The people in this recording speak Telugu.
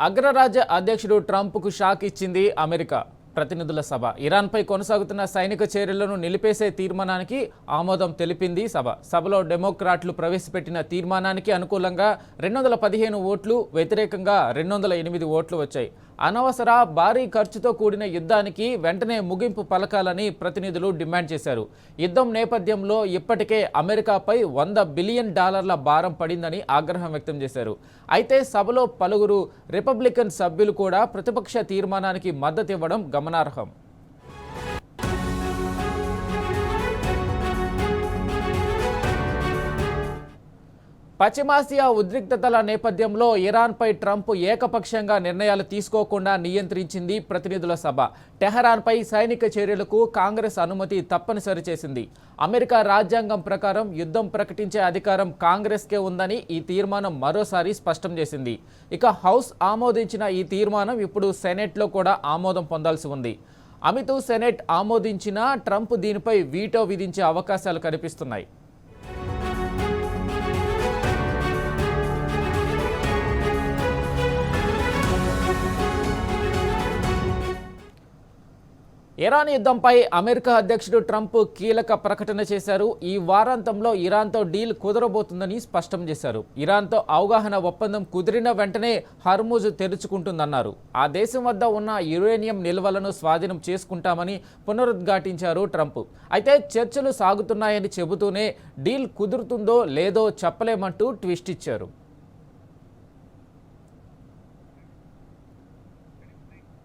అగ్రరాజ్య అధ్యక్షుడు ట్రంప్కు షాక్ ఇచ్చింది అమెరికా ప్రతినిధుల సభ. ఇరాన్పై కొనసాగుతున్న సైనిక చర్యలను నిలిపేసే తీర్మానానికి ఆమోదం తెలిపింది సభలో డెమోక్రాట్లు ప్రవేశపెట్టిన తీర్మానానికి అనుకూలంగా 215 ఓట్లు, వ్యతిరేకంగా 208 ఓట్లు వచ్చాయి. అనవసర భారీ ఖర్చుతో కూడిన యుద్ధానికి వెంటనే ముగింపు పలకాలని ప్రతినిధులు డిమాండ్ చేశారు. యుద్ధం నేపథ్యంలో ఇప్పటికే అమెరికాపై $100 బిలియన్ భారం పడిందని ఆగ్రహం వ్యక్తం చేశారు. అయితే సభలో పలువురు రిపబ్లికన్ సభ్యులు కూడా ప్రతిపక్ష తీర్మానానికి మద్దతు ఇవ్వడం గమనార్హం. పశ్చిమాసియా ఉద్రిక్తతల నేపథ్యంలో ఇరాన్పై ట్రంప్ ఏకపక్షంగా నిర్ణయాలు తీసుకోకుండా నియంత్రించింది ప్రతినిధుల సభ. టెహరాన్పై సైనిక చర్యలకు కాంగ్రెస్ అనుమతి తప్పనిసరి చేసింది. అమెరికా రాజ్యాంగం ప్రకారం యుద్ధం ప్రకటించే అధికారం కాంగ్రెస్కే ఉందని ఈ తీర్మానం మరోసారి స్పష్టం చేసింది. ఇక హౌస్ ఆమోదించిన ఈ తీర్మానం ఇప్పుడు సెనెట్లో కూడా ఆమోదం పొందాల్సి ఉంది. అమితు సెనెట్ ఆమోదించినా ట్రంప్ దీనిపై వీటో విధించే అవకాశాలు కనిపిస్తున్నాయి. ఇరాన్ యుద్ధంపై అమెరికా అధ్యక్షుడు ట్రంప్ కీలక ప్రకటన చేశారు. ఈ వారాంతంలో ఇరాన్తో డీల్ కుదరబోతుందని స్పష్టం చేశారు. ఇరాన్తో అవగాహన ఒప్పందం కుదిరిన వెంటనే హర్ముజ్ తెరుచుకుంటుందన్నారు. ఆ దేశం వద్ద ఉన్న యురేనియం నిల్వలను స్వాధీనం చేసుకుంటామని పునరుద్ఘాటించారు ట్రంప్. అయితే చర్చలు సాగుతున్నాయని చెబుతూనే డీల్ కుదురుతుందో లేదో చెప్పలేమంటూ ట్విస్ట్ ఇచ్చారు.